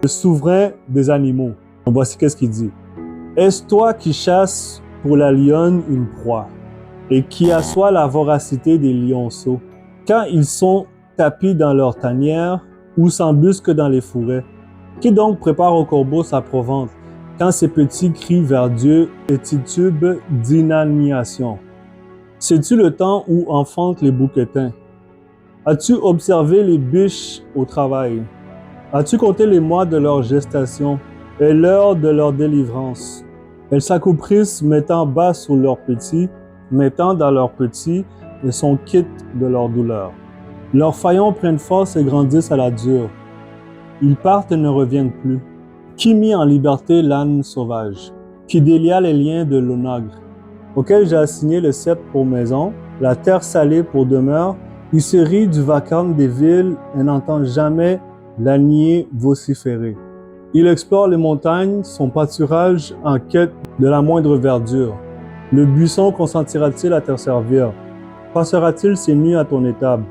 le souverain des animaux. Voici qu'est-ce qu'il dit. Est-ce toi qui chasses pour la lionne une proie et qui assois la voracité des lionceaux, quand ils sont tapis dans leur tanière ou s'embusquent dans les fourrés? Qui donc prépare au corbeau sa provente quand ses petits crient vers Dieu et titubent d'inanimation? Sais-tu le temps où enfantent les bouquetins? As-tu observé les biches au travail? As-tu compté les mois de leur gestation et l'heure de leur délivrance? Elles s'accouplissent mettant bas sur leurs petits, mettant dans leurs petits et sont quittes de leur douleur. Leurs faillons prennent force et grandissent à la dure. Ils partent et ne reviennent plus. Qui mit en liberté l'âne sauvage? Qui délia les liens de l'onagre? Auquel j'ai assigné le cep pour maison, la terre salée pour demeure, il se rit du vacarme des villes et n'entend jamais l'ânier vociférer. Il explore les montagnes, son pâturage en quête de la moindre verdure. Le buisson consentira-t-il à te servir? Passera-t-il ses nuits à ton étable?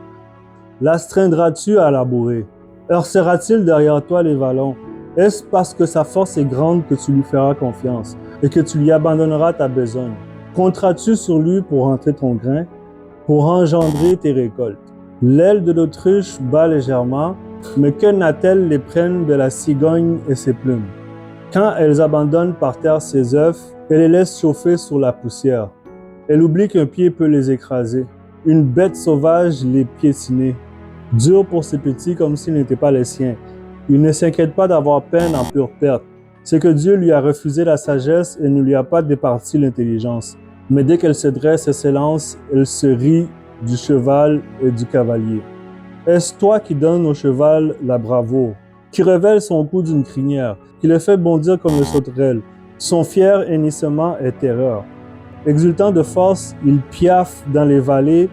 L'astreindras-tu à labourer? Heurcera-t-il derrière toi les vallons? Est-ce parce que sa force est grande que tu lui feras confiance et que tu lui abandonneras ta besogne? Compteras-tu sur lui pour rentrer ton grain, pour engendrer tes récoltes? L'aile de l'autruche bat légèrement, mais que n'a-t-elle les prênes de la cigogne et ses plumes? Quand elles abandonnent par terre ses œufs, elle les laisse chauffer sur la poussière. Elle oublie qu'un pied peut les écraser, une bête sauvage les piétiner. Dur pour ses petits comme s'ils n'étaient pas les siens. Il ne s'inquiète pas d'avoir peine en pure perte. C'est que Dieu lui a refusé la sagesse et ne lui a pas départi l'intelligence. Mais dès qu'elle se dresse et s'élance, elle se rit du cheval et du cavalier. Est-ce toi qui donnes au cheval la bravoure, qui révèle son cou d'une crinière, qui le fait bondir comme le sauterelle? Son fier hennissement est terreur. Exultant de force, il piaffe dans les vallées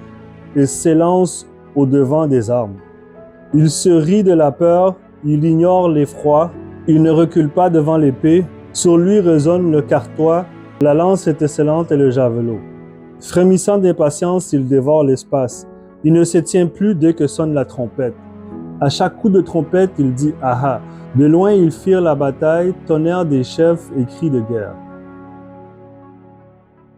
et s'élance au-devant des arbres. Il se rit de la peur, il ignore l'effroi, il ne recule pas devant l'épée, sur lui résonne le carquois, la lance étincelante et le javelot. Frémissant d'impatience, il dévore l'espace. Il ne se tient plus dès que sonne la trompette. À chaque coup de trompette, il dit « Aha ». De loin, ils firent la bataille, tonnerre des chefs et cris de guerre.